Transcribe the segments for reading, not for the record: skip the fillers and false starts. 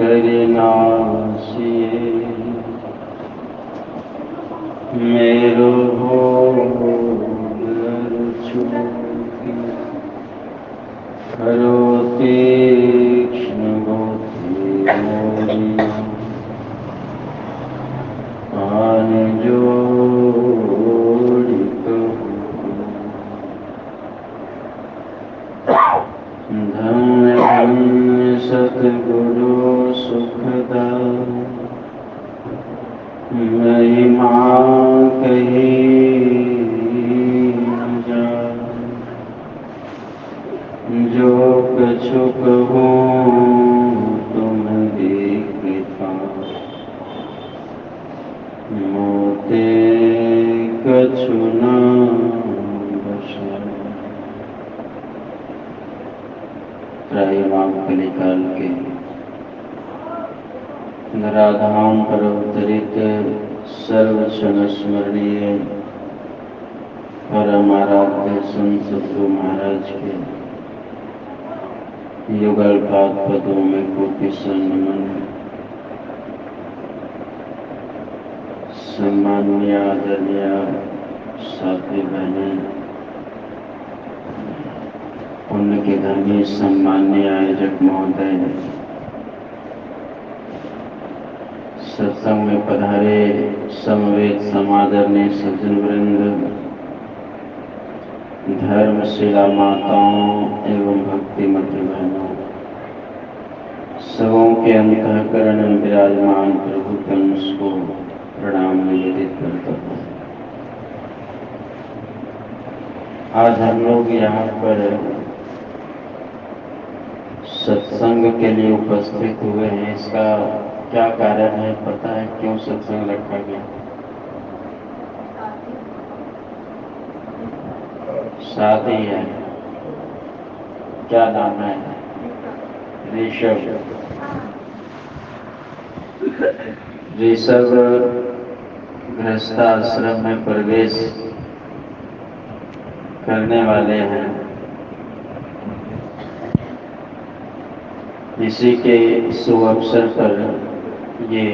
करनासिए मेरो भोगर्छु हरो तीक्ष्ण बुद्धि मोरिया आन जोड़ी धन्य धन्य सतगुरु सुखदाई महिमा कही न जाए जो कछु कहूँ तुम्हारी कृपा मोते कछु न बचाए। त्राहिमाम कलिकाल के नराधाम पर अवतरित सर्वक्षण स्मरणीय परम आराध्य संत सद्गुरु महाराज के युगल पाद पदों में कोटि नमन। सम्माननीय आदरणीय साथी बहनें, पुण्य के धर्मी सम्माननीय आयोजक महोदय, सत्संग में पधारे समवेत समादरणीय सज्जन वृंद, धर्मशिला माताओं एवं भक्तिमती बहनों, सबों के अंतःकरण में विराजमान प्रभु के अंश को प्रणाम निवेदित करता हूँ। आज हम लोग यहाँ पर सत्संग के लिए उपस्थित हुए हैं। इसका क्या कारण है पता है? क्यों सत्संग रखा गया? शादी है। क्या नाम है? ऋषभ। ऋषभ गृहस्थाश्रम में प्रवेश करने वाले हैं। इसी के शुभ अवसर पर ये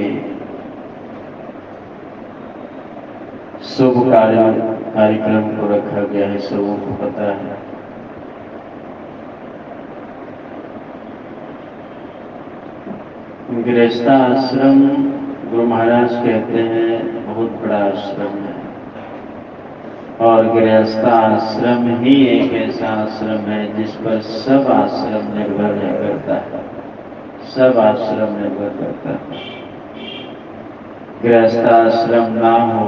शुभ कार्यक्रम को रखा गया है। सबों को पता है। गृहस्थाश्रम गुरु महाराज कहते हैं बहुत बड़ा आश्रम है, और गृहस्थाश्रम ही एक ऐसा आश्रम है जिस पर सब आश्रम निर्भर नहीं करता है। सब आश्रम निर्भर करता है। गृहस्थाश्रम ना हो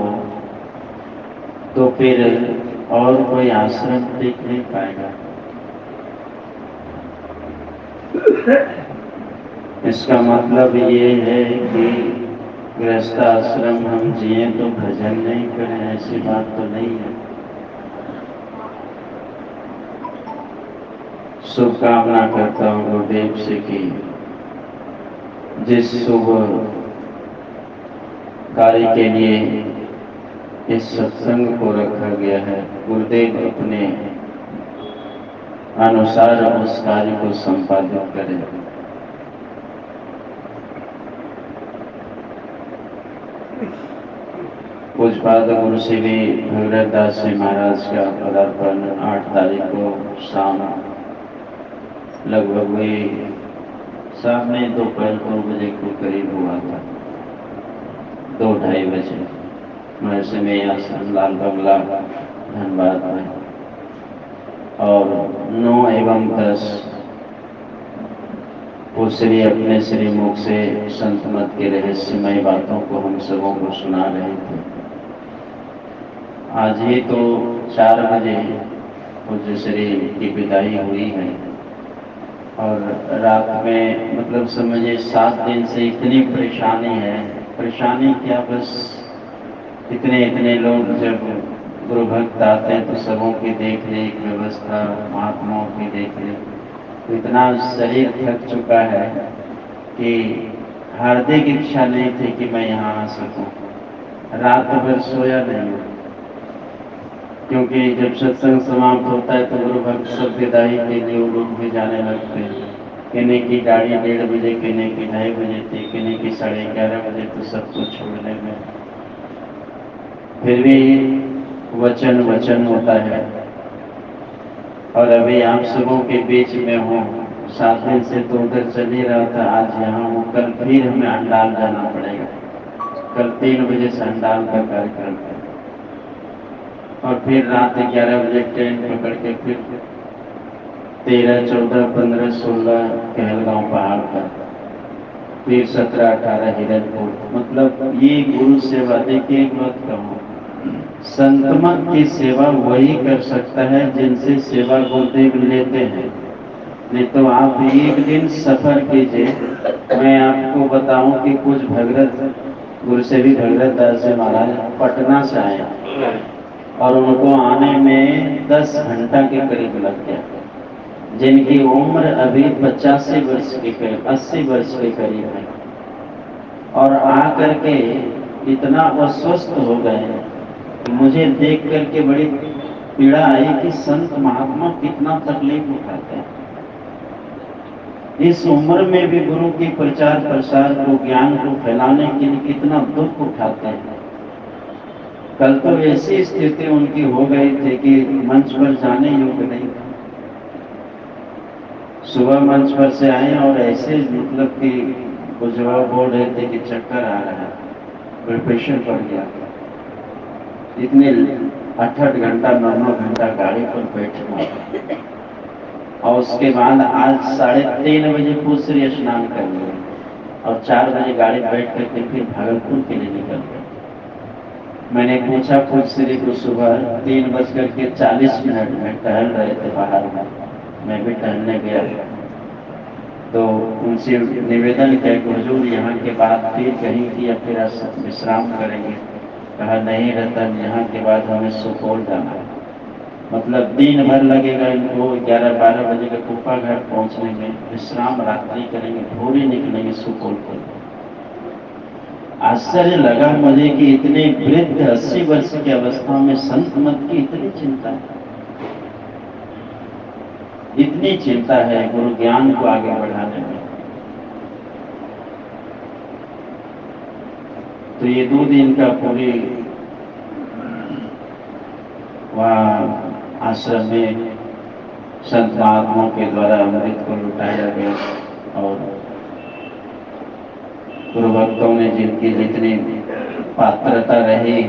तो फिर और कोई आश्रम टिक नहीं पाएगा। इसका मतलब ये है कि गृहस्थाश्रम हम जिए तो भजन नहीं करें, ऐसी बात तो नहीं है। शुभकामना करता हूँ गुरुदेव से कि जिस शुभ कार्य के लिए इस सत्संग को रखा गया है, गुरुदेव अपने अनुसार उस कार्य को संपादित करें। पूज्यपाद गुरु श्री भगीरथ दास जी महाराज का पदार्पण 8 तारीख को शाम लगभग वही सामने दोपहर 2 बजे के करीब हुआ था। 2-2:30 बजे महर्षि में आश्रम लाल बंगला धनबाद में। और 9 एवं 10 वो श्री अपने श्रीमुख से संत मत के रहस्यमय बातों को हम सबों को सुना रहे थे। आज ही तो 4 बजे पूज्य श्री की विदाई हुई है, और रात में मतलब समझिए 7 दिन से इतनी परेशानी है। परेशानी क्या, बस इतने लोग जब गुरु भक्त आते हैं तो सबों की देख रेख व्यवस्था, महात्माओं की देख रेख, तो इतना शरीर थक चुका है कि हार्दिक इच्छा नहीं थी कि मैं यहाँ आ सकूं। रात भर सोया नहीं, क्योंकि जब सत्संग समाप्त होता है तो गुरु भक्त सब विदाई के लिए लोग भी जाने लगते हैं। किन्हीं की गाड़ी 1:30 बजे, किन्हीं की 2:30 बजे थी, किन्हीं की 11:30 बजे, तो सबको छोड़ने में फिर भी वचन वचन होता है। और अभी आप सबों के बीच में हूँ, 7 दिन से तो उधर चल ही रहा था, आज यहाँ हूँ। कल फिर हमें अंडाल जाना पड़ेगा, कल 3 बजे से अंडाल का कार्यक्रम है, और फिर रात 11 बजे ट्रेन पकड़ के फिर 13, 14, 15, 16 कहलगांव पहाड़ पर, फिर 17, 18 हिरनपुर। मतलब ये गुरु सेवा। देखिए एक बात कहूँ, संतमत की सेवा वही कर सकता है जिनसे सेवा गुरुदेव लेते हैं। नहीं तो आप एक दिन सफर कीजिए। मैं आपको बताऊं कि कुछ भगीरथ गुरु से भी भगीरथ दास जी महाराज पटना से आए और उनको आने में 10 घंटा के करीब लग गया, जिनकी उम्र अभी 85 वर्ष के करीब, 80 वर्ष के करीब है, और आकर के इतना अस्वस्थ हो गए। मुझे देख करके बड़ी पीड़ा आई कि संत महात्मा कितना तकलीफ उठाते हैं, इस उम्र में भी गुरु के प्रचार प्रसार को, ज्ञान को फैलाने के लिए कितना दुख उठाते हैं। कल तो ऐसी स्थिति उनकी हो गई थी कि मंच पर जाने योग्य नहीं था। सुबह मंच पर से आए और ऐसे मतलब कि कुछ जवाब बोल रहे थे कि चक्कर आ रहा है, ब्लड प्रेशर बढ़ गया। इतने 8-8 घंटा 9-9 घंटा गाड़ी पर बैठना, और उसके बाद आज 3:30 बजे पूसरी स्नान कर लिया और 4 बजे गाड़ी बैठ करके फिर भागलपुर के लिए निकल गए। मैंने पूछा पूसरी को, सुबह 3:40 में टहल रहे थे बाहर में, मैं भी टहलने गया, तो उनसे निवेदन किया कि हुजूर यहाँ के बाद फिर कहीं की या फिर विश्राम करेंगे। कहा नहीं रहता, यहाँ के बाद हमें सुपौल जाना है। मतलब दिन भर लगेगा इनको, 11-12 बजे के कुप्पा घाट पहुँचने में, विश्राम रात्रि करेंगे, भोर ही निकलेंगे सुपौल के। आश्चर्य लगा मुझे कि इतने वृद्ध 80 वर्ष की अवस्था में संत मत की इतनी चिंता है, इतनी चिंता है गुरु ज्ञान को आगे बढ़ाने में। तो ये 2 दिन का पूरी वहाँ आश्रम में संत महात्माओं के द्वारा अमृत को लुटाया गया, और गुरु भक्तों ने जिनकी जितनी पात्रता रही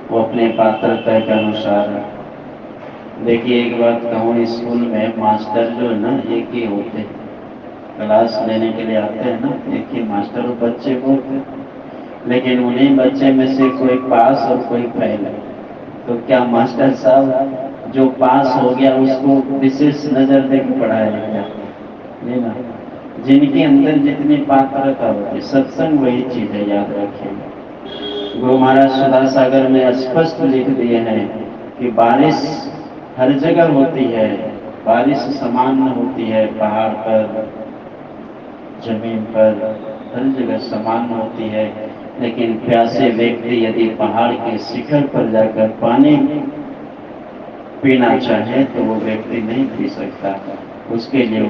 वो अपने पात्रता के अनुसार। देखिए एक बात कहूँ, स्कूल में मास्टर जो है ना एक ही होते हैं, क्लास लेने के लिए आते हैं ना, एक ही मास्टर और बच्चे को होते हैं, लेकिन उन्हीं बच्चे में से कोई पास और कोई फेल है। तो क्या मास्टर साहब जो पास हो गया उसको विशेष नजर देकर पढ़ाएगा? नहीं ना, जिनके अंदर जितनी पात्रता होती है, सत्संग वही चीज है, याद रखें। गुरु महाराज सुधा सागर में स्पष्ट लिख दिए हैं कि बारिश हर जगह होती है, बारिश समान होती है, पहाड़ पर, जमीन पर, हर जगह समान होती है। लेकिन प्यासे व्यक्ति यदि पहाड़ के शिखर पर जाकर पानी पीना चाहे तो वो व्यक्ति नहीं पी सकता, उसके लिए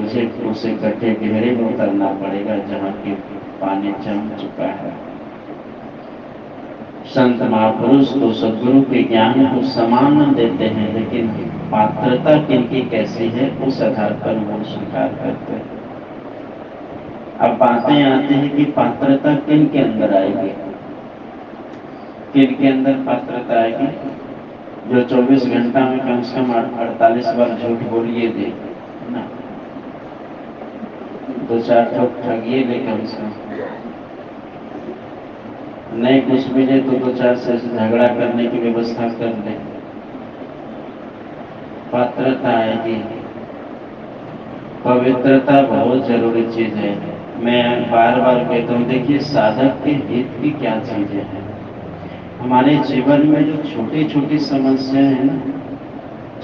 उसे गड्ढे गहरे में उतरना पड़ेगा जहाँ की पानी जम चुका है। संत महापुरुष तो सद्गुरु के ज्ञान को समान देते हैं, लेकिन पात्रता किनकी कैसी है उस आधार पर वो स्वीकार करते हैं। अब बातें आती हैं कि पात्रता किन के अंदर आएगी, किन के अंदर पात्रता आएगी? जो 24 घंटा में कम से कम 48 बार झूठ बोलिए दे ना, 2-4 ठोक ठगिए ले कम से कम, नहीं कुछ मिले तो 2-4 से झगड़ा करने की व्यवस्था कर ले, पात्रता आएगी। पवित्रता बहुत जरूरी चीज है। मैं बार बार कहता हूँ, देखिए साधक के हित की क्या चीजें हैं। हमारे जीवन में जो छोटी छोटी समस्याएं हैं ना,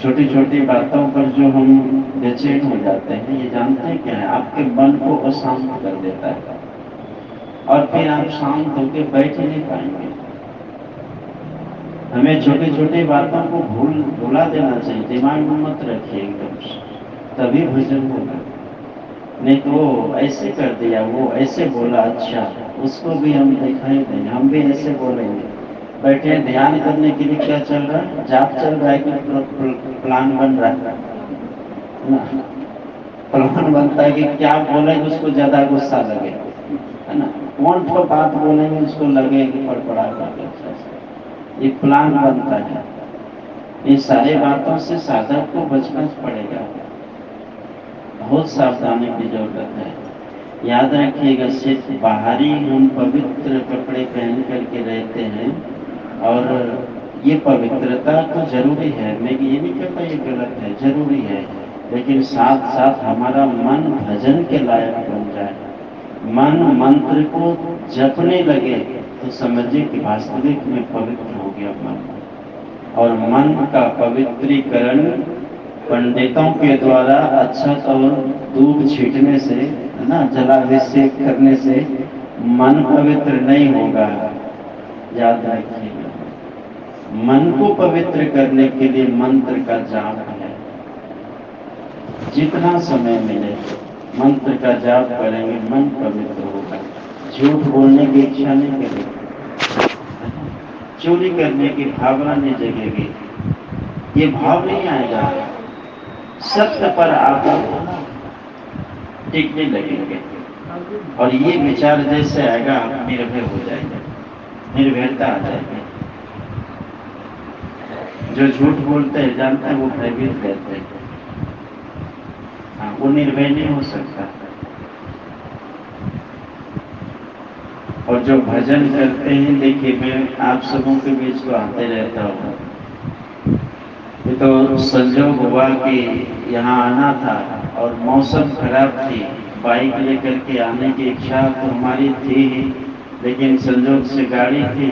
छोटी छोटी बातों पर जो हम बेचैन हो जाते हैं, ये जानते हैं क्या है? आपके मन को अशांत कर देता है और फिर आप शांत होकर बैठ ही नहीं पाएंगे। हमें छोटी छोटी बातों को भुला देना चाहिए, दिमाग में मत रखिए एकदम से, तभी भजन होगा। नहीं तो वो ऐसे कर दिया, वो ऐसे बोला, अच्छा उसको भी हम दिखाई देंगे, हम भी ऐसे बोलेंगे। बैठे ध्यान करने के लिए क्या चल रहा है, जाप चल रहा है कि प्लान बन रहा है ना। प्लान बनता है कि क्या बोलेंगे उसको ज्यादा गुस्सा लगे, है ना। कौन तो बात बोलेंगे उसको लगे कि फड़फड़ा करके, ये प्लान बनता है। इन सारी बातों से साधक को बचना पड़ेगा, बहुत सावधानी की जरूरत है। याद रखिएगा, सिर्फ बाहरी हम पवित्र कपड़े पहन करके रहते हैं, और ये पवित्रता तो जरूरी है, मैं ये नहीं कहता ये गलत है, जरूरी है, लेकिन साथ साथ हमारा मन भजन के लायक बन जाए, मन मंत्र को जपने लगे, तो समझिए कि वास्तविक में पवित्र हो गया मन। और मन का पवित्रीकरण पंडितों के द्वारा अक्षत और दूध छींटने से, है ना, जलाभिषेक करने से मन पवित्र नहीं होगा। याद रखिएगा, मन को पवित्र करने के लिए मंत्र का जाप है। जितना समय मिले मंत्र का जाप करेंगे, मन पवित्र होगा। झूठ बोलने की इच्छा नहीं करेगी, चोरी करने की भावना नहीं जगेगी, ये भाव नहीं आएगा, सत्य पर आप टिकने लगेंगे। और ये विचार जैसे आएगा, आप निर्भय हो जाएंगे, निर्भयता आ जाएगी। जो झूठ बोलते हैं जानते हैं वो भयभीत रहते हैं, वो निर्भय नहीं हो सकता। और जो भजन करते हैं, देखिए मैं आप सबों के बीच तो आते रहता हूँ, ये तो संजोग हुआ कि यहाँ आना था और मौसम खराब थी, बाइक लेकर के आने की इच्छा तो हमारी थी ही, लेकिन संजोग से गाड़ी थी।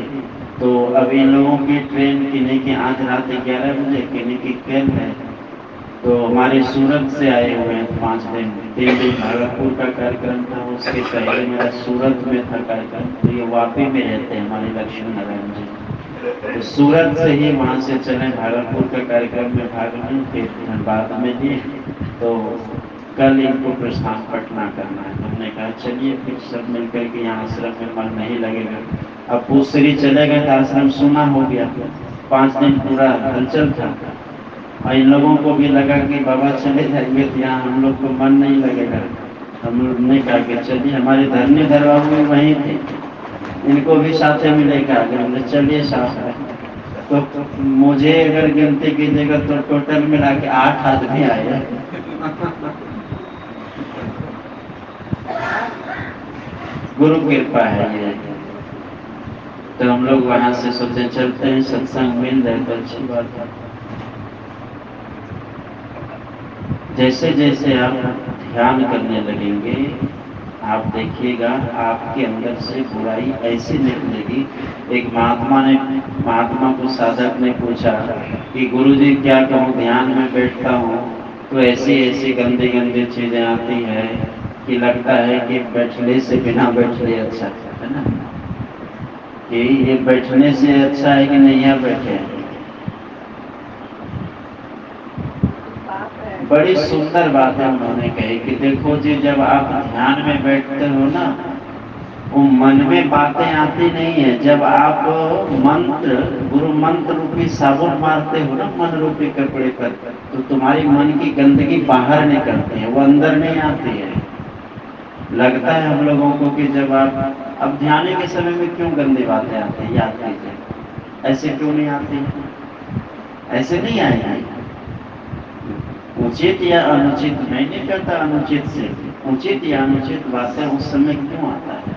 तो अब इन लोगों की ट्रेन किन्हीं की आज रात 11 बजे, किन्हीं की ट्रेन है, तो हमारे सूरत से आए हुए हैं 5 दिन, 3 दिन भागलपुर का कार्यक्रम था, उसके पहले मेरा सूरत में था कार्यक्रम। तो ये वापी में रहते हैं हमारे लक्ष्मी नारायण जी, तो सूरत से ही वहाँ से चले भागलपुर का कार्यक्रम में भाग लें, फिर धनबाद में लिए, तो कल इनको प्रस्थान पटना करना है। हमने कहा चलिए फिर सब मिलकर के यहाँ आश्रम में मन नहीं लगेगा। अब पूसरी चले गए तो आश्रम सुना हो गया, 5 दिन पूरा हलचल था, और इन लोगों को भी लगा कि बाबा चले जाएंगे तो यहाँ हम लोग को मन नहीं लगेगा। हम लोग ने कहा कि चलिए, हमारे धरनीधर बाबू भी वहीं थे, इनको भी साथ में लेकर आ गए। हमने चलिए साथ में, तो मुझे अगर गिनती कीजिएगा तो टोटल मिला के 8 आदमी आए। गुरु कृपा है ये। तो हम लोग वहां से सोचे चलते हैं, सत्संग मिल जाए तो अच्छी बात है। जैसे जैसे आप ध्यान करने लगेंगे, आप देखिएगा आपके अंदर से बुराई ऐसी निकलेगी। एक महात्मा को साधक ने पूछा कि गुरुजी क्या कहूँ, ध्यान में बैठता हूँ तो ऐसी ऐसी गंदी गंदी चीजें आती है कि लगता है कि बैठने से बिना बैठे अच्छा है ना, कि ये बैठने से अच्छा है कि नहीं यहाँ बैठे। बड़ी सुंदर बात है उन्होंने कही कि देखो जी, जब आप ध्यान में बैठते हो ना, वो मन में बातें आती नहीं है। जब आप मंत्र, गुरु मंत्र रूपी साबुन मारते हो ना मन रूपी कपड़े पर, तो तुम्हारी मन की गंदगी बाहर निकलती है, वो अंदर नहीं आती है। लगता है हम लोगों को कि जब आप अब ध्यान के समय में क्यों गंदी बातें आती है, याद कीजिए, ऐसे क्यों नहीं आती, ऐसे नहीं आएगी। उचित या अनुचित, मैं नहीं कहता अनुचित से, उचित या अनुचित बातें उस समय क्यों आता है।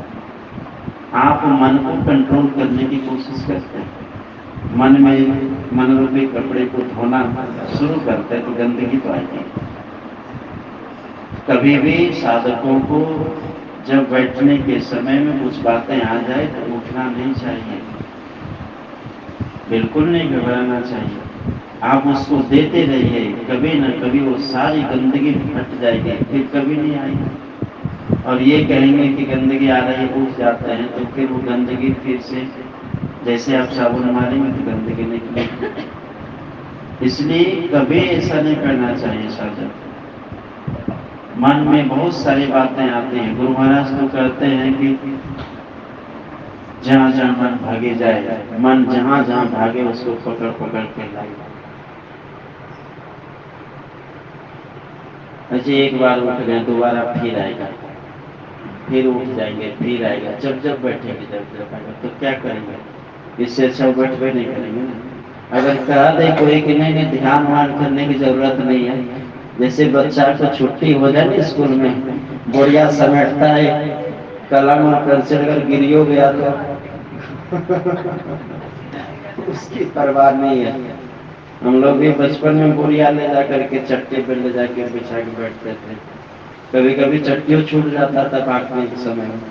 आप मन को कंट्रोल करने की कोशिश करते हैं, मन में मन रूपी कपड़े को धोना शुरू करते हैं तो गंदगी तो आएगी। कभी भी साधकों को जब बैठने के समय में कुछ बातें आ जाए तो उठना नहीं चाहिए, बिल्कुल नहीं घबराना चाहिए। आप उसको देते रहिए, कभी न कभी वो सारी गंदगी हट जाएगी, फिर कभी नहीं आएगी। और ये कहेंगे कि गंदगी आ रही है, उठ जाते हैं, तो फिर वो गंदगी फिर से जैसे आप साबुन मारेंगे तो गंदगी निकलेगी। इसलिए कभी ऐसा नहीं करना चाहिए साधक। मन में बहुत सारी बातें आती हैं। गुरु महाराज तो कहते हैं कि जहाँ जहाँ मन भागे जाए, मन जहाँ जहाँ भागे उसको पकड़ पकड़ के लाए। अच्छा, एक बार उठ गए दोबारा फिर आएगा, फिर उठ जाएंगे, फिर आएगा, जब जब बैठेंगे जब जब आएगा। तो क्या करेंगे? इससे अच्छा बैठे नहीं करेंगे ना। अगर कहा दे कोई कि नहीं ध्यान वान करने की जरूरत नहीं है, जैसे बच्चा को छुट्टी हो जाए ना स्कूल में, बोरिया समेटता है, कलम और पेंसिल अगर गिरियो गया तो उसकी परवाह नहीं है। हम लोग भी बचपन में बोरिया ले जा करके चट्टे पे ले जाके बिछा के बैठते थे। कभी कभी चट्टियों छूट जाता था बांटने के समय में।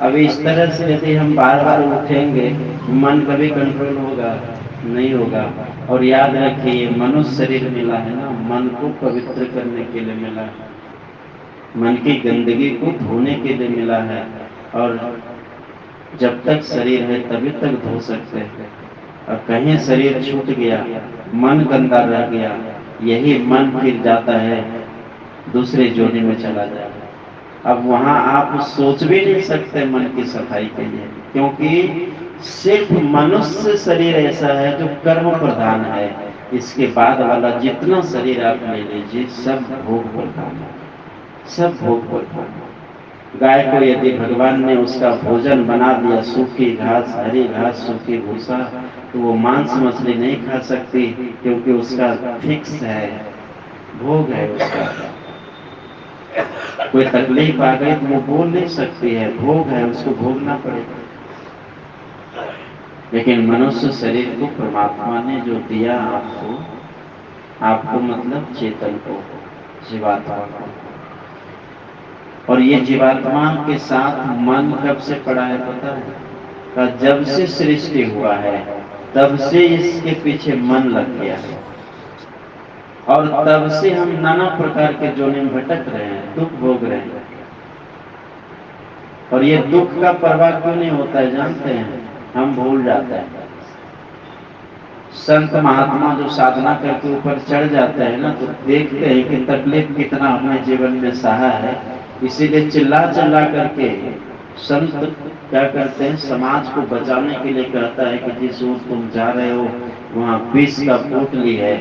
अभी इस तरह से यदि हम बार बार उठेंगे, मन कभी कंट्रोल होगा नहीं होगा। और याद रखिए, मनुष्य शरीर मिला है ना, मन को पवित्र करने के लिए मिला है, मन की गंदगी को धोने के लिए मिला है। और जब तक शरीर है तभी तक धो सकते हैं। और कहीं शरीर छूट गया, मन गंदा रह गया, यही मन फिर जाता है दूसरे जोनी में चला जाए। अब वहां आप सोच भी नहीं सकते मन की सफाई के लिए, क्योंकि सिर्फ मनुष्य शरीर ऐसा है जो कर्म प्रधान है। इसके बाद वाला जितना शरीर आप ले लीजिए सब भोग प्रधान है, सब भोग प्रधान है। गाय को यदि भगवान ने उसका भोजन बना दिया, सूखी घास, हरी घास, सूखी भूसा, तो वो मांस मछली नहीं खा सकती, क्योंकि उसका फिक्स है, भोग है उसका। कोई तकलीफ आ गई तो वो बोल नहीं सकती है, भोग है, उसको भोगना पड़ेगा। लेकिन मनुष्य शरीर को परमात्मा ने जो दिया आपको, आपको मतलब चेतन को, जीवात्मा को, और ये जीवात्मा के साथ मन कब से पड़ा है पता है? का जब से सृष्टि हुआ है तब से इसके पीछे मन लग गया है, और तब से हम नाना प्रकार के जोने में भटक रहे हैं, दुख भोग रहे हैं। और ये दुख का प्रभाव क्यों नहीं होता है जानते हैं? हम भूल जाते हैं। संत महात्मा जो साधना करके ऊपर चढ़ जाते हैं ना, तो देखते हैं कि तकलीफ कितना हमने जीवन में सहा है। इसीलिए चिल्ला चिल्ला करके संत क्या करते हैं, समाज को बचाने के लिए कहता है कि जिस ओर तुम जा रहे हो वहां विष का पोटली है,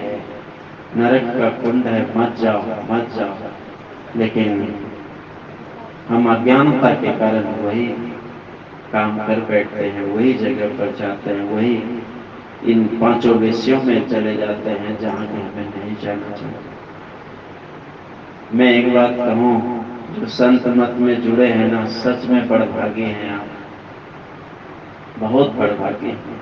नरक का कुंड है, मत जाओ मत जाओ। लेकिन हम अज्ञानता के कारण वही काम कर बैठते हैं, वही जगह पर जाते हैं, वही इन पांचों विषयों में चले जाते हैं जहां कि हमें नहीं जाना चाहिए। मैं एक बात कहूं, जो संत मत में जुड़े हैं ना, सच में बड़भागी हैं आप, बहुत बड़भागी हैं।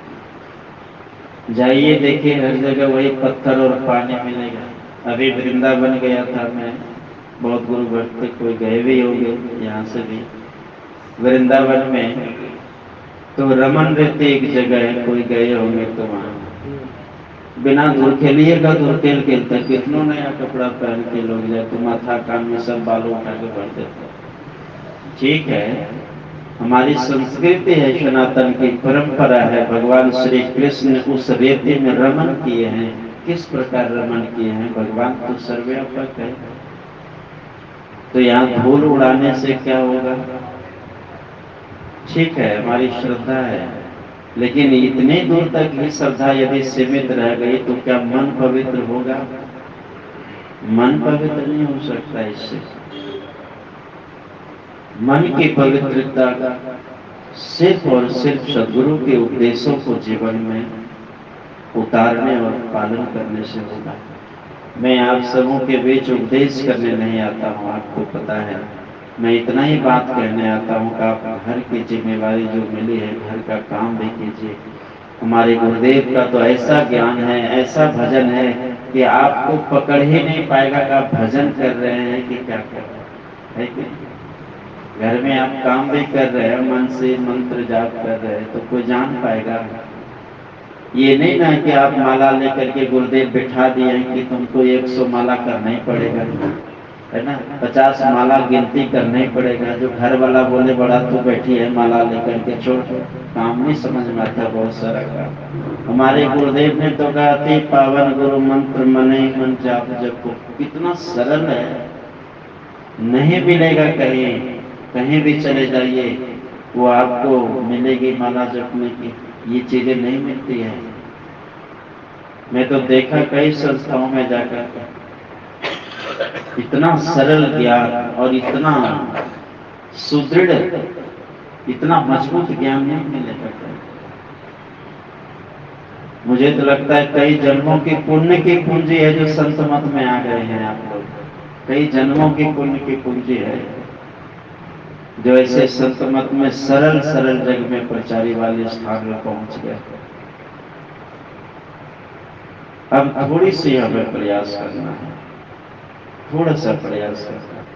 जाइए देखिए, हर जगह वही पत्थर और पानी मिलेगा। अभी वृंदावन गया था मैं, बहुत गुरु भक्त कोई गए भी होंगे यहाँ से भी वृंदावन में, तो रमन रहते एक जगह है, कोई गए होंगे तो वहां बिना धुरखेलिएगा, धुरखेल खेलते कितनों नया कपड़ा पहन के लोग जाए तो माथा कान में सब बालों उठा के भर देते। ठीक है, हमारी संस्कृति है, सनातन की परंपरा है। भगवान श्री कृष्ण उस रेती में रमन किए हैं। किस प्रकार रमन किए हैं? भगवान तो सर्वव्यापक है, तो यहाँ धूल उड़ाने से क्या होगा? ठीक है, हमारी श्रद्धा है, लेकिन इतने दूर तक ही श्रद्धा यदि सीमित रह गई तो क्या मन पवित्र होगा? मन पवित्र नहीं हो सकता इससे। मन की पवित्रता सिर्फ और सिर्फ सद्गुरु के उपदेशों को जीवन में उतारने और पालन करने से होगा। मैं आप सबों के बीच उपदेश करने नहीं आता हूँ, आपको पता है। मैं इतना ही बात कहने आता हूँ कि आप घर की जिम्मेवारी जो मिली है, घर का काम भी कीजिए। हमारे गुरुदेव का तो ऐसा ज्ञान है, ऐसा भजन है कि आपको पकड़ ही नहीं पाएगा कि आप भजन कर रहे हैं कि क्या कर रहे हैं, है कि? घर में आप काम भी कर रहे हैं, मन से मंत्र जाप कर रहे हैं, तो कोई जान पाएगा? ये नहीं ना कि आप माला लेकर के गुरुदेव बिठा दिए कि तुमको 100 माला करना ही पड़ेगा, है ना, 50 माला गिनती करना ही पड़ेगा। जो घर वाला बोले बड़ा तू बैठी है माला लेकर के, छोड़ काम नहीं समझ में आता बहुत सारा काम। हमारे गुरुदेव ने तो कहा थी पावन गुरु मंत्र मने मन जाप जपो, कितना सरल है। नहीं मिलेगा कहीं, कहीं भी चले जाइए वो आपको मिलेगी माला जपने की, ये चीजें नहीं मिलती है। मैं तो देखा कई संस्थाओं में जाकर इतना सरल ज्ञान और इतना सुदृढ़, इतना मजबूत ज्ञान नहीं मिलेगा। मुझे तो लगता है कई जन्मों की पुण्य की पूंजी है जो संत मत में आ गए हैं आप लोग। कई जन्मों की पुण्य की पूंजी है जो ऐसे संत मत में सरल सरल जग में प्रचारी वाले स्थान में पहुंच गए। अब थोड़ी सी हमें प्रयास करना है, थोड़ा सा प्रयास करना है।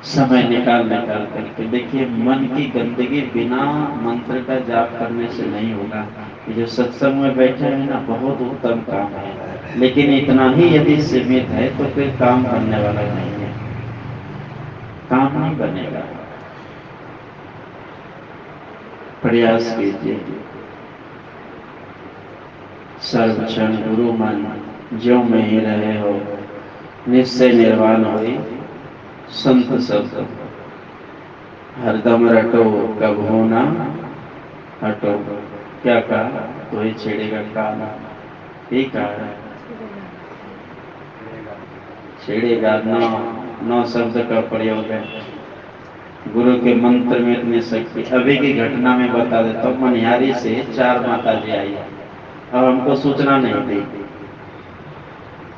समय निकाल करके देखिए, मन की गंदगी बिना मंत्र का जाप करने से नहीं होगा। ये जो सत्संग में बैठे हैं ना, बहुत उत्तम काम है, लेकिन इतना ही यदि सीमित है तो फिर काम बनने वाला नहीं है, काम नहीं बनेगा। प्रयास कीजिए। सर्व क्षण गुरु मन ज्यों में ही रहे हो, निश्चय निर्वाण होई संत शब्द हरदम रटो कब हो ना हटो। क्या कहा? तो ही छेड़ेगा काल, ठीक है, छेड़ेगा। नौ शब्द का प्रयोग है गुरु के मंत्र में, इतनी शक्ति। अभी की घटना में बता देता हूँ, मनिहारी से 4 माता जी आई और हमको सूचना नहीं दी,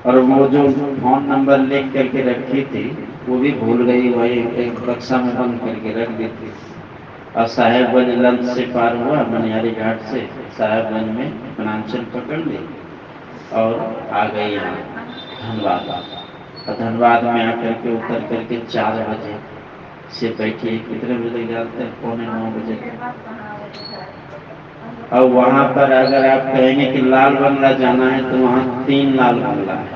और वो जो फोन नंबर लिख करके रखी थी वो भी भूल गई, वही एक बक्सा में बंद करके रख दी थी। और साहेबगंज लंच से पार हुआ, मनिहारी घाट से साहेबगंज में बनांचल पकड़ ली और आ गई यहाँ धनबाद। और धनबाद में आकर के उतर करके 4 बजे से बैठी, कितने बजे जाते हैं? 9:15 बजे। और वहां पर अगर आप कहेंगे कि लाल बंगला जाना है तो वहां 3 लाल बंगला है।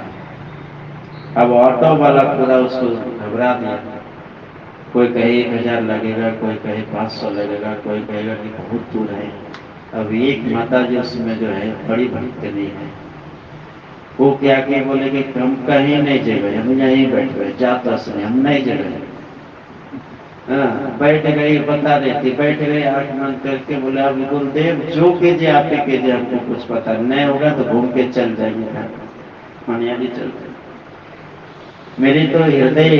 अब ऑटो वाला पूरा उसको घबरा दिया, कोई कहे 1000 लगेगा, कोई कहे 500 लगेगा, कोई कहेगा कि बहुत दूर है। अब एक माता जी उसमें जो है बड़ी भक्तनी है, वो क्या कि बोले कि हम कहीं नहीं जेबे, हम यहीं बैठ गए, जाता से हम नहीं जेबे। बैठ गई, बता देती, बैठ गई, आंख बंद करके बोले अब गुरुदेव जो कीजिए आप ही कीजिए, हमको कुछ पता नहीं होगा तो घूम के चल जाएंगे। मनिहारी चलते मेरी तो हृदय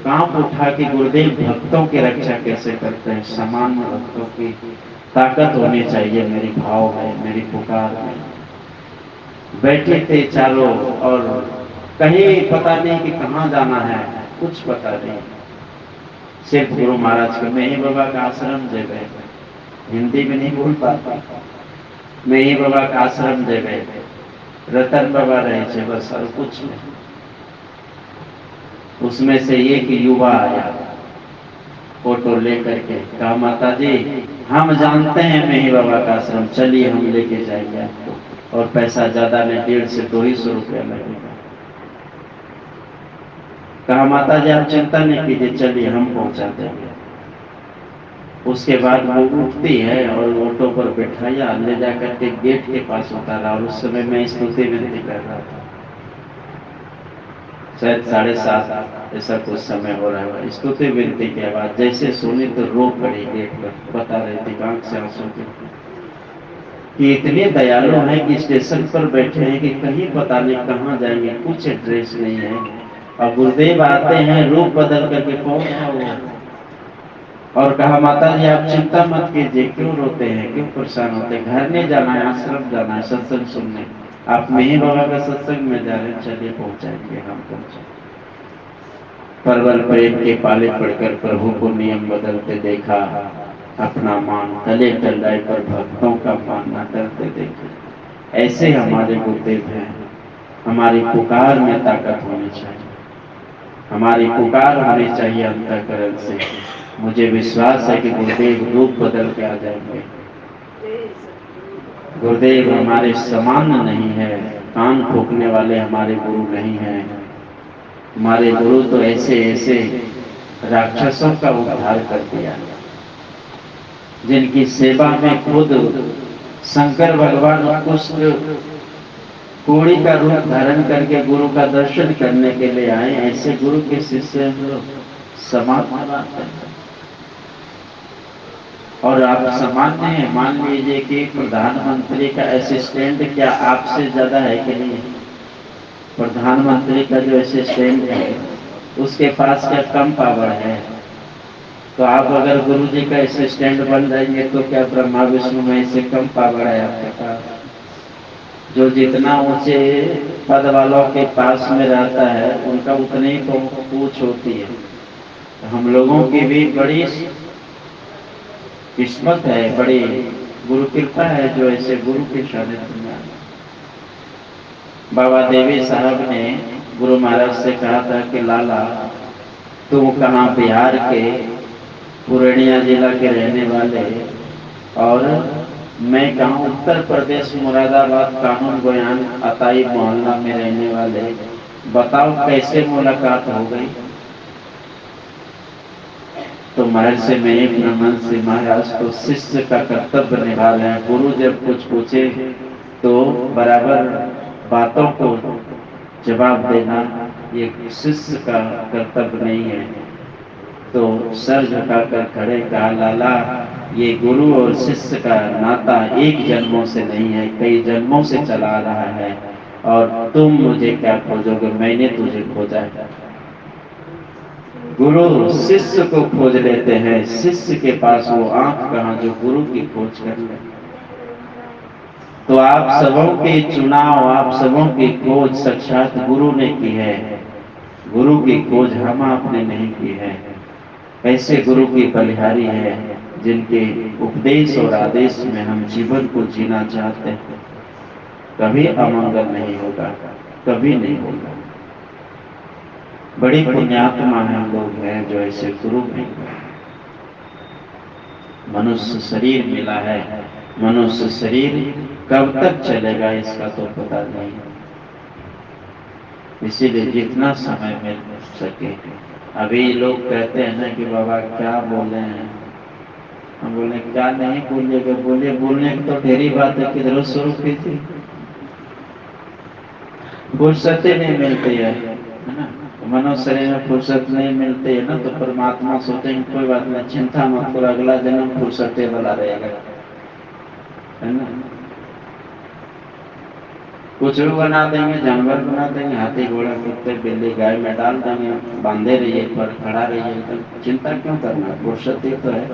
कांप उठा कि गुरुदेव भक्तों की रक्षा कैसे करते हैं। सामान्य भक्तों की ताकत होनी चाहिए मेरी भाव में, मेरी पुकार में। बैठे थे चारों और कहीं पता नहीं कि कहाँ जाना है, कुछ पता नहीं। सिर्फ गुरु महाराज के मैं ही बाबा का आश्रम जे गए, हिंदी में नहीं बोल पाता, मैं ही बाबा का आश्रम जे गए, रतन बाबा रहे थे, बस और कुछ नहीं। उसमें से एक युवा आया फोटो लेकर के, कहा माता जी हम जानते हैं मैं ही बाबा का आश्रम, चलिए हम लेके जाएंगे आपको, और पैसा ज्यादा नहीं, 150 से 200 रुपया लगेगा। कहा माता जी आप चिंता नहीं कीजिए, चलिए हम पहुंचा देंगे। उसके बाद वो उठती है और ऑटो पर बैठाया, ले जाकर के गेट के पास उतारा, और उस समय मैं स्तुति विनती कर रहा था, शायद 7:30 ऐसा कुछ समय हो रहा है। स्तुति विनती के बाद जैसे सुनी तो रो पड़ी गेट पर, बता रही थी आंख से आंसू कि इतने दयालु हैं कि स्टेशन पर बैठे हैं कि कहीं पता नहीं कहाँ जाएंगे, कुछ एड्रेस नहीं है, और गुरुदेव आते हैं रूप बदल करके पहुंचा हुआ। और कहा माता जी आप चिंता मत कीजिए, क्यों रोते हैं, क्यों परेशान होते हैं, घर नहीं जाना है, आश्रम जाना है सत्संग सुनने, आप मेही बाबा का सत्संग में जा रहे हैं, चलिए पहुंचाएंगे हम पहुंचे। परवल प्रेम के पाले पड़कर प्रभु को नियम बदलते देखा, अपना मान तले टल्लाए पर भक्तों का मान न डरते देखे। ऐसे हमारे गुरुदेव हैं। हमारी पुकार में ताकत होनी चाहिए, हमारी पुकार होनी चाहिए अंतःकरण से। मुझे विश्वास है कि गुरुदेव रूप बदल के आ जाएंगे। गुरुदेव हमारे समान नहीं है, कान फूकने वाले हमारे गुरु नहीं हैं। हमारे गुरु तो ऐसे ऐसे राक्षसों का उद्धार कर दिया। जिनकी सेवा में खुद शंकर भगवान कुष्ठ कोड़ी का रूप धारण करके गुरु का दर्शन करने के लिए आए, ऐसे गुरु के शिष्य हम लोग सामान्य हैं। और आप सामान्य हैं, मान लीजिए कि प्रधानमंत्री का असिस्टेंट क्या आपसे ज्यादा है कि नहीं? प्रधानमंत्री का जो असिस्टेंट है उसके पास क्या कम पावर है? तो आप अगर गुरु जी का असिस्टेंट बन जाएंगे तो क्या ब्रह्मा विष्णु में से कम पावर है आपके पास? जो जितना ऊंचे पद वालों के पास में रहता है उनका उतनी ही पूछ होती है। तो हम लोगों की भी बड़ी किस्मत है, बड़ी गुरु कृपा है जो ऐसे गुरु के सानिध्य में आए। बाबा देवी साहब ने गुरु महाराज से कहा था कि लाला तुम कहाँ बिहार के पूर्णिया जिला के रहने वाले और मैं कहाँ उत्तर प्रदेश मुरादाबाद कानून गोयान अताई मोहल्ला में रहने वाले, बताओ कैसे मुलाकात हो गई? तो महर्षि में ब्रह्मर्षि महाराज तो शिष्य का कर्तव्य निभा रहे हैं। गुरु जब कुछ पूछे तो बराबर बातों को जवाब देना ये शिष्य का कर्तव्य नहीं है। तो सर झुकाकर खड़े कहा, लाला ये गुरु और शिष्य का नाता एक जन्मों से नहीं है, कई जन्मों से चला रहा है, और तुम मुझे क्या खोजोगे, मैंने तुझे खोजा है। गुरु शिष्य को खोज लेते हैं, शिष्य के पास वो आंख कहाँ जो गुरु की खोज कर ले। तो आप सबों के चुनाव, आप सबों की खोज साक्षात गुरु ने की है। गुरु की खोज हम आपने नहीं की है। ऐसे गुरु की बलिहारी है जिनके उपदेश और आदेश में हम जीवन को जीना चाहते हैं। कभी अमंगल नहीं होगा, कभी नहीं होगा। बड़ी पुण्यात्मा हम लोग हैं जो ऐसे गुरु हैं। मनुष्य शरीर मिला है, मनुष्य शरीर कब तक चलेगा इसका तो पता नहीं। इसीलिए जितना समय मिल सके, अभी लोग कहते हैं ना कि बाबा क्या बोले हैं, हम बोले क्या नहीं बोलिएगा, बोलिए, बोलने की तो ढेरी बात है, किधरों शुरू की थी, फुर्सत ही नहीं मिलती है ना। मनुष्य शरीर में फुर्सत नहीं मिलती है ना, तो परमात्मा सोचेंगे कोई बात नहीं, चिंता मत करो, अगला जन्म फुर्सते वाला रहेगा, है ना। कुछ भी बना देंगे, जानवर बना देंगे, हाथी घोड़ा कुत्ते बिल्ली गाय में डाल देंगे, बांधे रहिए, पर खड़ा रहिए, तो चिंता क्यों करना, फुर्सत ही तो है,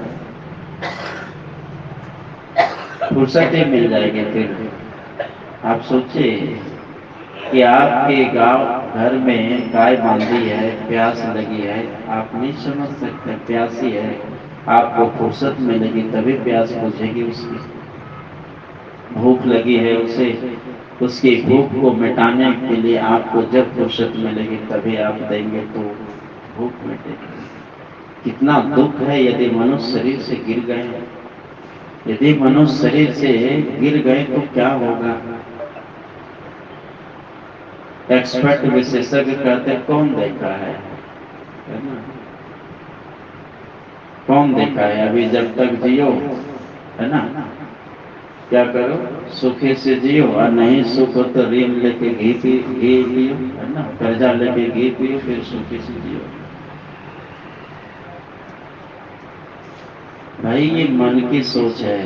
फुर्सत ही मिल जाएगी। फिर आप सोचिए कि आपके गांव घर में गाय बांधी है, प्यास लगी है, आप नहीं समझ सकते प्यासी है, आपको फुर्सत मिलेगी तभी प्यास बुझेगी उसकी। भूख लगी है उसे, उसकी भूख को मिटाने के लिए आपको जब फुर्सत मिलेगी तभी आप देंगे तो भूख मिटेगी। कितना दुख है यदि मनुष्य शरीर से गिर गए, यदि मनुष्य शरीर से गिर गए तो क्या होगा। एक्सपर्ट विशेषज्ञ कहते कौन देखा है ना, कौन देखा है। अभी जब तक जियो, है ना, क्या करो, सुखे से जियो, और नहीं सुख हो तो ऋण लेके घी पियो, है ना, कर्जा लेके घी पियो, फिर सुखे से जियो। भाई ये मन की सोच है,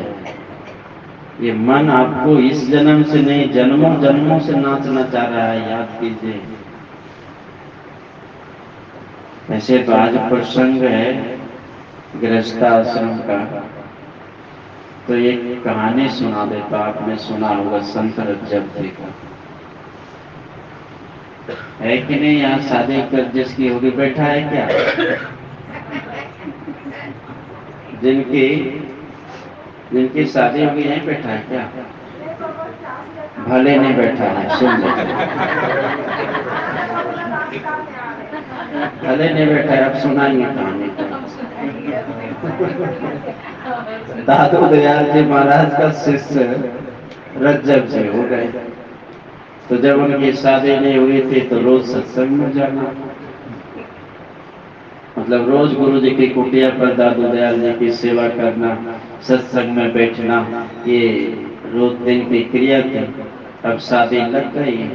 ये मन आपको इस जन्म से नहीं जन्मों जन्मों से नाचना चाह रहा है, याद कीजिए। ऐसे तो आज प्रसंग है गृहस्थाश्रम का, तो एक कहानी सुना देता, आपने सुना होगा संत रज्जब का, है कि नहीं। यहाँ शादी कर जिसकी होगी बैठा है क्या, जिनकी शादी होगी यहीं बैठा है क्या, भले नहीं बैठा है, सुन लो, भले नहीं बैठा है, अब सुनाएंगे कहानी। दादू दयाल जी महाराज का शिष्य रज्जब जी हो गए, तो जब उनकी शादी नहीं हुई थी तो रोज सत्संग में जाना, मतलब रोज गुरु जी की कुटिया पर दादू दयाल जी की सेवा करना, सत्संग में बैठना, ये रोज दिन की क्रिया थी। अब शादी लग गई,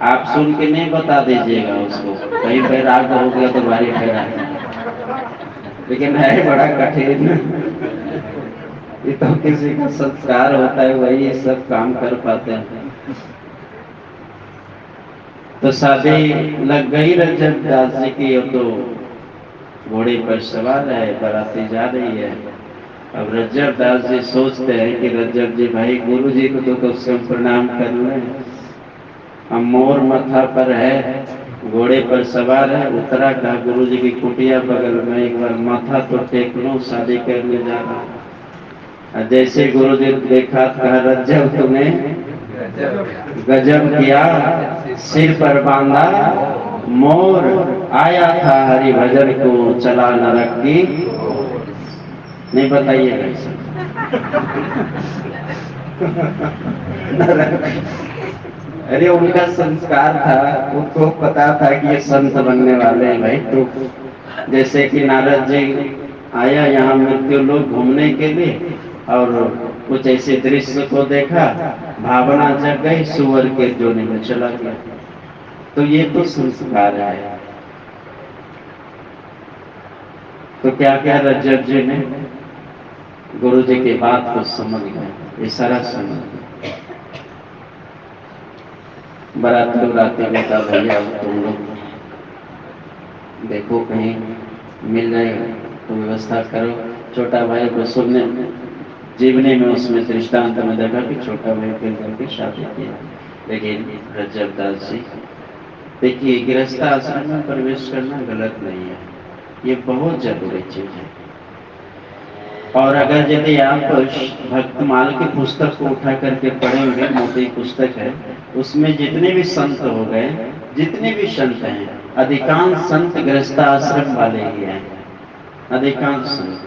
आप सुन के नहीं बता दीजिएगा उसको, कहीं बैराग हो गया तो भारी फेरा, लेकिन है बड़ा कठिन। ये तो किसी का संस्कार होता है, वही सब काम कर पाते हैं। तो शादी लग गई रज्जब दास जी की, तो घोड़े पर सवार है, बाराती जा रही है। अब रज्जब दास जी सोचते हैं कि रज्जब जी भाई गुरु जी को तो कम से कम प्रणाम कर लें। अब मोर माथा पर है, घोड़े पर सवार है, उतरा, कहा गुरु जी की कुटिया बगल में, एक बार माथा तो टेक लो, शादी करने जा रहा हूं। जैसे गुरु जी देखा, कहा रज्जब तुमने गजब किया, सिर पर बांधा मोर, आया था हरि भजन को, चला नरक की। नहीं बताइएगा ऐसा। अरे उनका संस्कार था, उनको पता था कि ये संत बनने वाले हैं भाई। तो जैसे कि नारद जी आया यहाँ मृत्यु लोग घूमने के लिए, और कुछ ऐसे दृश्य को देखा, भावना जग गई, सुअर के जोने में चला गया। तो ये तो संस्कार है। तो क्या क्या रज्जब जी ने गुरु जी की बात को समझ गए, ये सारा समझ गए। बारात लोग आते हुए कहा भैया तुम लोग देखो कहीं मिल रहे तो व्यवस्था करो। छोटा भाई को सुनने जीवनी में उसमें दृष्टांत में देखा कि छोटा भाई के घर की शादी किया। लेकिन रज्जब दास जी देखिए, गृहस्थ आश्रम में प्रवेश करना गलत नहीं है, ये बहुत जरूरी चीज है। और अगर यदि आप भक्तमाल की पुस्तक को उठा करके पढ़ेंगे, मोटी पुस्तक है, उसमें जितने भी संत हो गए, जितने भी संत हैं, अधिकांश संत गृहस्थ आश्रम वाले ही हैं। अधिकांश संत,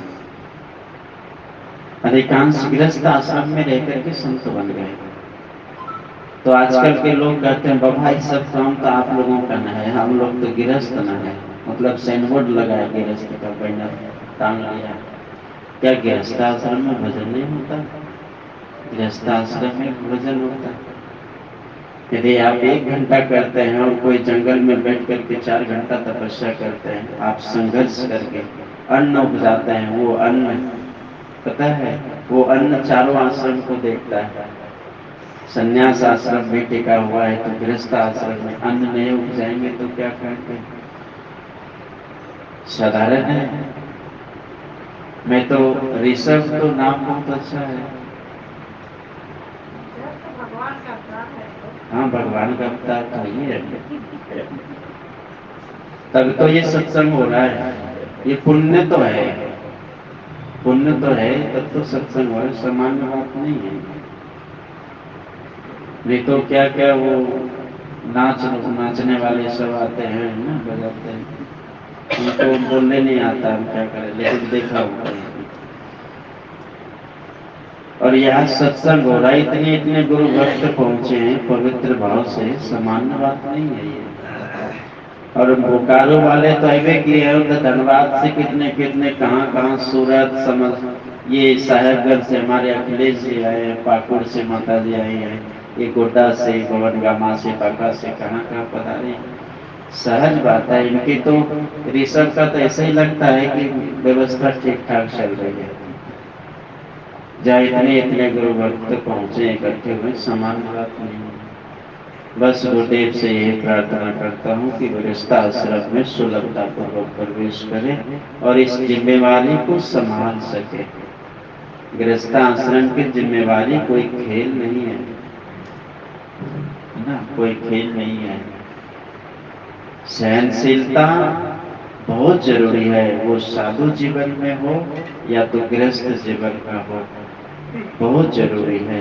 अधिकांश गृहस्थ आश्रम में रहकर के संत बन गए। तो आजकल के लोग कहते हैं बाबा ये सब काम तो आप लोगों का न है, हम लोग तो गृहस्थ न है, मतलब साइनबोर्ड लगाया गृहस्थ का, बैनर टांग लिया। क्या गृहस्थ आश्रम में भजन नहीं होता? गृहस्थ आश्रम में भजन होता है। यदि आप 1 घंटा करते हैं और कोई जंगल में बैठ करके 4 घंटा तपस्या करते हैं, आप संघर्ष करके अन्न उपजाते हैं, वो अन्न पता है, वो अन्न चारों आश्रम को देखता है। संन्यास आश्रम में टिका हुआ है, तो गृहस्थ आश्रम में अन्न नहीं उपजाएंगे तो क्या करेंगे? साधारण है। मैं तो ऋषभ तो नाम बहुत अच्छा है। हाँ, भगवान का अवतार तो ही है। तब तो ये सत्संग हो रहा है, ये पुण्य तो है, पुण्य तो है, तब तो सत्संग हो रहा है, सामान्य बात नहीं है। नहीं तो क्या क्या वो नाचने वाले सब आते हैं ना, बजाते हैं, उनको बोलने नहीं आता, हम क्या करें, लेकिन देखा हुआ है। और यहाँ सत्संग हो रहा है, इतने इतने गुरु भक्त पहुंचे हैं पवित्र भाव से, सामान्य बात नहीं है ये। और बोकारो वाले तो ऐवे किए हैं, धनबाद से कितने कितने कहाँ सूरत समझ, ये साहेबगंज से हमारे अखिलेश जी आए हैं, पाकुड़ से माता जी आई है, ये गोड्डा से, भवनगामा से, बांका से, कहाँ पधारे। सहज बात है इनकी। तो ऋषभ का तो ऐसा ही लगता है कि व्यवस्था ठीक ठाक चल रही है, जहाँ इतने इतने गुरु भक्त पहुंचे इकट्ठे हुए, सामान्य बात नहीं। बस गुरुदेव से यही प्रार्थना करता हूँ कि गृहस्थ आश्रम में सुलभता पूर्वक प्रवेश करें और इस जिम्मेवारी को संभाल सके। गृहस्थ आश्रम की जिम्मेवारी कोई खेल नहीं है ना, कोई खेल नहीं है। सहनशीलता बहुत जरूरी है, वो साधु जीवन में हो या तो गृहस्थ जीवन का हो, बहुत जरूरी है।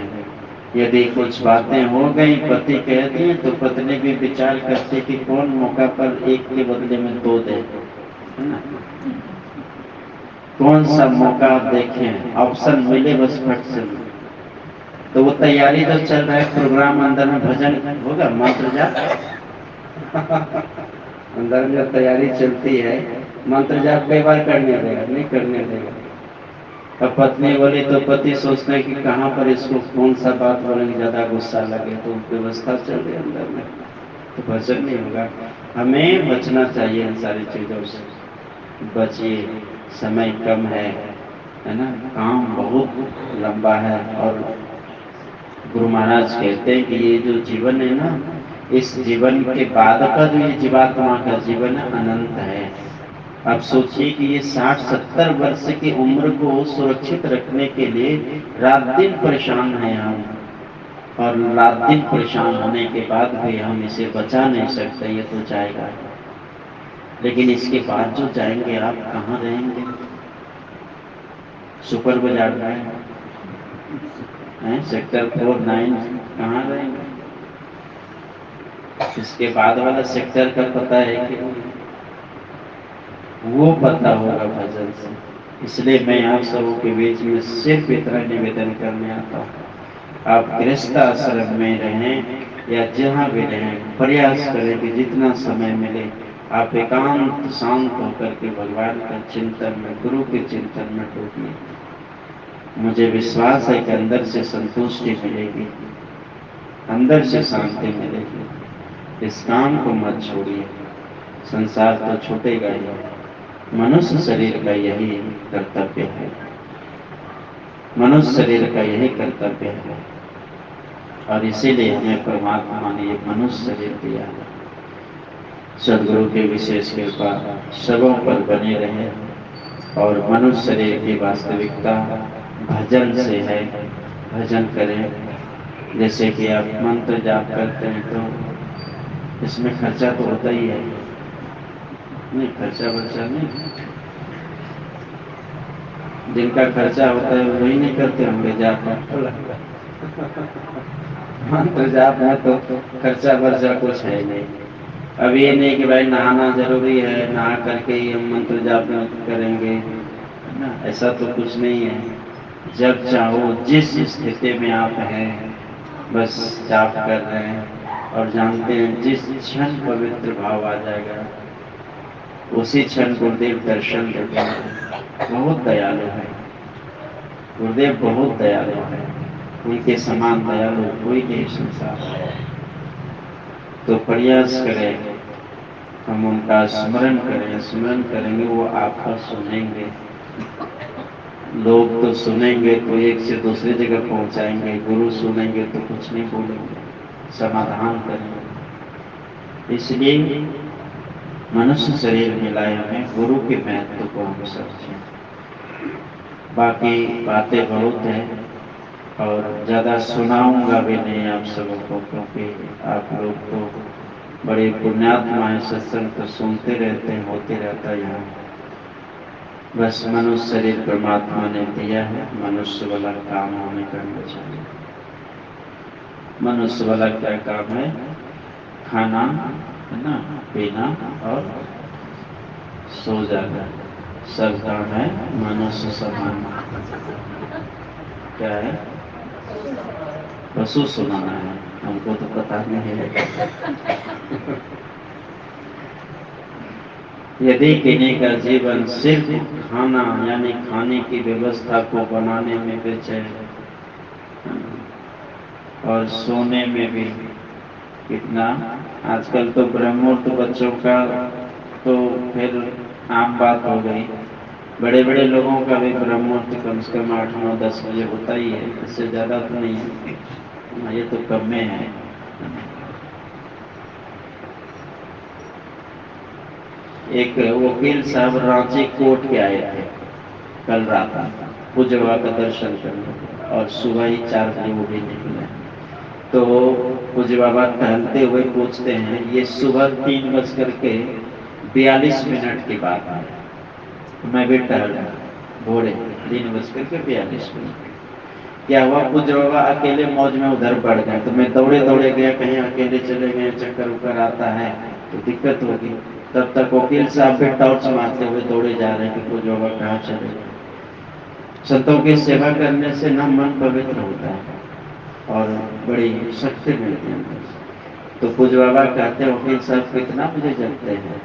यदि कुछ बातें हो गई, पति कह दिए, तो पत्नी भी विचार करती कि कौन मौका पर एक के बदले में 2 दे, है ना? कौन सा मौका आप देखें, ऑप्शन मिले बस फट से। तो वो तैयारी जो चल रहा है प्रोग्राम, अंदर में भजन होगा, मंत्र जाप अंदर जो तैयारी चलती है, मंत्र जाप कई बार करने देगा, नहीं करने देगा। अब पत्नी बोली तो पति सोचते हैं कि कहाँ पर इसको कौन सा बात बोलेंगे ज्यादा गुस्सा लगे, तो व्यवस्था चल रही है अंदर में, तो भजन नहीं होगा। हमें बचना चाहिए इन सारी चीजों से, बचिए, समय कम है ना, काम बहुत लंबा है। और गुरु महाराज कहते हैं कि ये जो जीवन है ना, इस जीवन के बाद का जो ये जीवात्मा का जीवन अनंत है। आप सोचिए कि ये 60-70 वर्ष की उम्र को सुरक्षित रखने के लिए रात दिन परेशान हैं हम, और रात दिन परेशान होने के बाद भी हम इसे बचा नहीं सकते, ये तो जाएगा। लेकिन इसके बाद जो जाएंगे आप कहाँ रहेंगे? सुपर बाजार में सेक्टर 4-9 कहाँ रहेंगे? इसके बाद वाला सेक्टर का पता है कि वो पता होगा भजन से। इसलिए मैं आप सबों के बीच में सिर्फ इतना निवेदन करने आता हूँ, आप गृहस्थ आश्रम में रहें या जहाँ भी रहें, प्रयास करें कि जितना समय मिले आप एकांत शांत होकर के भगवान का चिंतन में, गुरु के चिंतन में डूबिए। मुझे विश्वास है कि अंदर से संतुष्टि मिलेगी, अंदर से शांति मिलेगी। इस काम को मत छोड़िए, संसार तो छूटेगा ही, मनुष्य शरीर का यही कर्तव्य है, मनुष्य शरीर का यही कर्तव्य है। और इसीलिए हमें परमात्मा ने ये मनुष्य शरीर दिया है। सदगुरु के विशेष कृपा सबों पर बने रहे, और मनुष्य शरीर की वास्तविकता भजन से है। भजन करें, जैसे कि आप मंत्र जाप करते हैं तो इसमें खर्चा तो होता ही है, नहीं खर्चा वर्चा नहीं, जिनका खर्चा होता है वही नहीं करते होंगे जाप। मंत्र जाप है तो खर्चा वर्चा कुछ है नहीं। अब ये नहीं कि भाई नहाना जरूरी है, नहा करके ही हम मंत्र जाप करेंगे ना, ऐसा तो कुछ नहीं है। जब चाहो जिस स्थिति में आप हैं बस जाप कर रहे हैं, और जानते हैं जिस क्षण पवित्र भाव आ जाएगा उसी क्षण गुरुदेव दर्शन देते हैं। बहुत दयालु है गुरुदेव, बहुत दयालु है, उनके समान दयालु कोई नहीं संसार है। तो प्रयास करें, हम उनका स्मरण करें, स्मरण करेंगे वो आपका सुनेंगे। लोग तो सुनेंगे तो एक से दूसरी जगह पहुंचाएंगे, गुरु सुनेंगे तो कुछ नहीं बोलेंगे, समाधान करेंगे। इसलिए मनुष्य शरीर मिलाए हमें गुरु के महत्व को हम समझें। बाकी बातें बहुत हैं और ज़्यादा सुनाऊंगा भी नहीं आप सबों को, क्योंकि आप लोग तो बड़े पुण्यात्मा हैं, सत्संग तो सुनते रहते हैं, होते रहता है यहाँ। बस मनुष्य शरीर परमात्मा ने दिया है, मनुष्य वाला काम हमें करना चाहिए। मनुष्य वाला क्या काम है? खाना है ना, पीना और सो जाना, सब काम है मनुष्य समान। क्या है? पशु सुनाना है, हमको तो पता नहीं है। यदि किन्हीं का जीवन सिर्फ खाना यानी खाने की व्यवस्था को बनाने में बेचैन और सोने में भी कितना, आजकल तो ब्रह्ममुहूर्त बच्चों का तो फिर आम बात हो गई। बड़े बड़े लोगों का भी ब्रह्ममुहूर्त कम से कम 8-9-10 बजे होता ही है, इससे ज्यादा तो नहीं है, ये तो कम में है। एक वकील साहब रांची कोर्ट के आए थे कल रात, पूज्य बाबा का दर्शन करने, और सुबह ही 4 बजे वो भी निकले। तो पूज्य बाबा टहलते हुए पूछते हैं, ये सुबह 3:42 की बात है, मैं भी टहल रहा भोरे 3:42। क्या हुआ? पूज्य बाबा अकेले मौज में उधर बढ़ गए, तो मैं दौड़े दौड़े गया, कहीं अकेले चले गए, चक्कर उकर आता है तो दिक्कत होगी। तब तक वकील साहब भी टॉर्च मारते हुए दौड़े जा रहे हैं कि पूज्य बाबा कहाँ चले गए। संतों की सेवा करने से न मन पवित्र होता है और बड़ी शक्ति मिलती है। तो पूज्य बाबा कहते हैं, वकील साहब कितना बजे जगते हैं?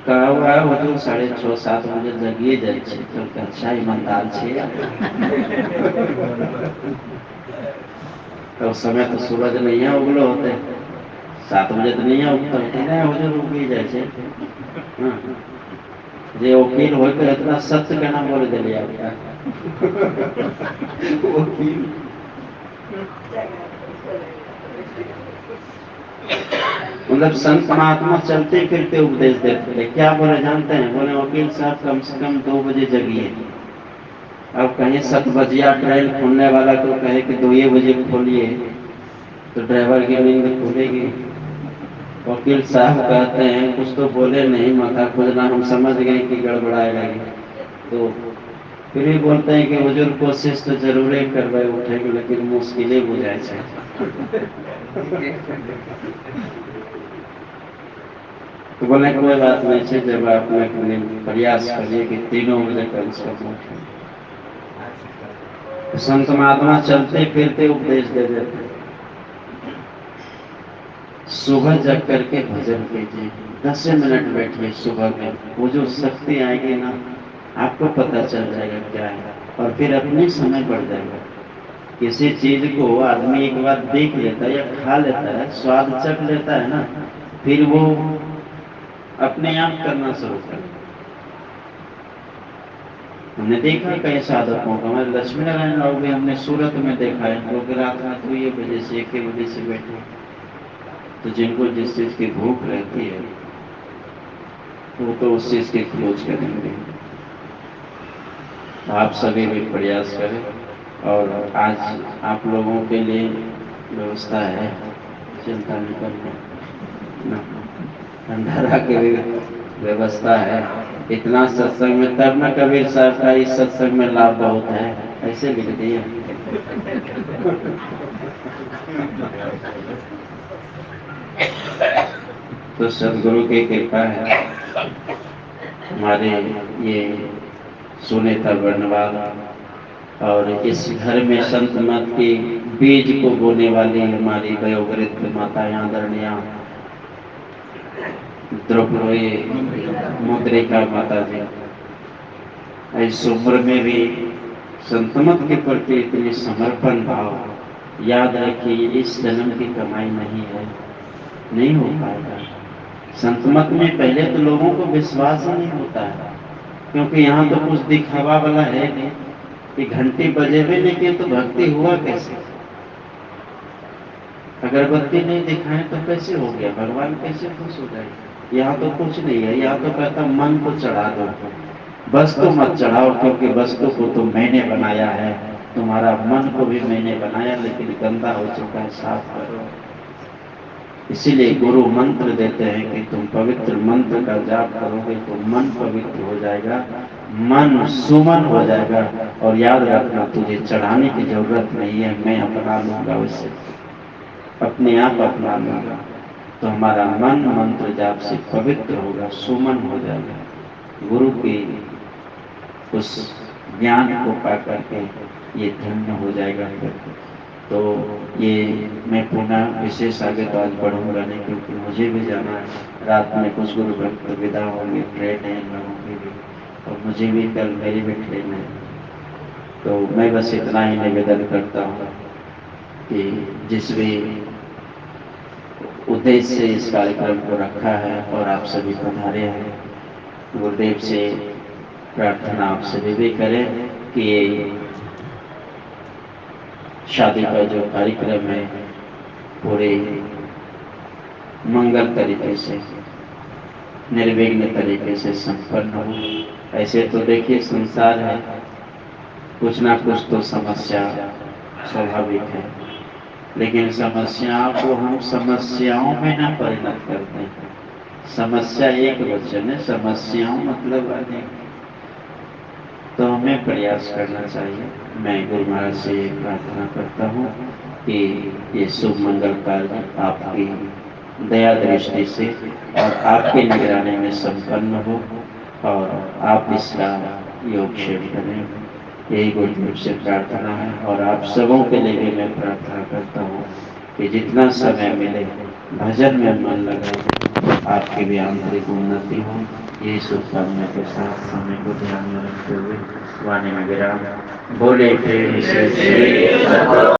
कहा हुआ है वो जो 6:30-7 बजे जगिए जाए तो अच्छा ईमानदार छे। तो उस समय तो सूरज नहीं है उगलो होते 7 बजे तो नहीं है उगता होते नहीं हो जो उगी जाए छे। हाँ, जे वकील हो तो इतना सत्य कहना बोल दिलिए आपका वकील मतलब संत महात्मा चलते फिरते उपदेश देते थे। क्या बोले जानते हैं? बोले वकील साहब कम से कम 2 बजे जगिए। अब कहीं 7 बजिया ट्रेन खुलने वाला तो कहे कि 2 बजे खोलिए तो ड्राइवर की नींद खुलेगी। वकील साहब कहते हैं कुछ तो बोले नहीं, माथा खोजना हम समझ गए कि गड़बड़ाए लगे, तो फिर भी बोलते हैं कि हुजूर कोशिश तो जरूर करवाए उठेंगे लेकिन मुश्किलें बुझाए छे। तो बोले कोई बात नहीं है, जब आप प्रयास करिए कि 3 बजे कम से कम उठे। संत महात्मा चलते फिरते उपदेश दे देते। सुबह जग करके भजन कीजिए, 10 मिनट बैठिए सुबह में, वो जो शक्ति आएगी ना आपको पता चल जाएगा क्या है, और फिर अपने समय बढ़ जाएगा। किसी चीज को आदमी एक बार देख लेता है या खा लेता है, स्वाद चख लेता है ना, फिर वो अपने आप करना शुरू कर। हमने देखा कई साधकों को, हमारे लक्ष्मी नारायण राव भी हमने सूरत में देखा है, लोग रात 2 बजे से 1 बजे से बैठे। तो जिनको जिस चीज की भूख रहती है वो तो उस चीज की खोज करेंगे। आप सभी भी प्रयास करें। और आज आप लोगों के लिए व्यवस्था है, चिंता नहीं करना, भंडारा की भी व्यवस्था है। इतना सत्संग में तब न कबीर साहब का इस सत्संग में लाभ बहुत है, ऐसे लिख दिए। तो सदगुरु की कृपा है। हमारे ये सुनेता वर्णवाल और इस घर में संत मत के बीज को बोने वाली हमारी वयोवृद्ध माता आदरणीय द्रौपदी मुद्रिका माता जी, इस उम्र में भी संतमत के प्रति इतने समर्पण भाव। याद रखिए इस जन्म की कमाई नहीं है, नहीं हो पाएगा। संतमत में पहले तो लोगों को विश्वास ही नहीं होता है, क्योंकि यहाँ तो कुछ दिखावा वाला है नहीं कि घंटी बजे भी नहीं किए तो भक्ति हुआ कैसे? अगरबत्ती नहीं दिखाए तो कैसे हो गया? भगवान कैसे खुश हो जाए? यहाँ तो कुछ नहीं है, यहाँ तो कहता मन को चढ़ा दो, वस्तु मत चढ़ाओ, क्योंकि वस्तु को तो मैंने बनाया है, तुम्हारा मन को भी मैंने बनाया लेकिन गंदा हो चुका है, साफ करो। इसीलिए गुरु मंत्र देते हैं कि तुम पवित्र मंत्र का जाप करोगे तो मन पवित्र हो जाएगा, मन सुमन हो जाएगा। और याद रखना तुझे चढ़ाने की जरूरत नहीं है, मैं अपना लूंगा, उसे अपने आप अपना लूंगा। तो हमारा मन मंत्र जाप से पवित्र होगा, सुमन हो जाएगा। गुरु की उस ज्ञान को पा करके ये धन्य हो जाएगा। तो ये मैं पुनः विशेष आगे तो आज बढ़ूंगा नहीं, क्योंकि मुझे भी जाना है। रात में कुछ गुरु भक्त विदा होंगे, ट्रेन है इन लोगों की भी, और मुझे भी कल मेरी भी ट्रेन है। तो मैं बस इतना ही निवेदन करता हूँ कि जिस भी उद्देश्य से इस कार्यक्रम को रखा है और आप सभी पधारे हैं, गुरुदेव से प्रार्थना आप सभी भी करें कि ये शादी का जो कार्यक्रम है पूरे मंगल तरीके से, निर्विघ्न तरीके से संपन्न हो। ऐसे तो देखिए संसार है, कुछ ना कुछ तो समस्या स्वाभाविक है, लेकिन समस्याओं को हम समस्याओं में ना परिणत करते हैं। समस्या एक वचन है, समस्याओं मतलब अनेक। तो हमें प्रयास करना चाहिए। मैं गुरु महाराज से ये प्रार्थना करता हूँ कि ये शुभ मंगल कार्य आपकी दया दृष्टि से और आपके निगरानी में संपन्न हो और आप इसका योगक्षेम करें, यही गुरुदेव से प्रार्थना है। और आप सबों के लिए भी मैं प्रार्थना करता हूँ कि जितना समय मिले भजन में मन लगाए। आपकी भी आंतरिक उन्नति हो, ये शुभकामना के साथ समय को ध्यान में रखते हुए वाणी में विराम। बोले प्रेम से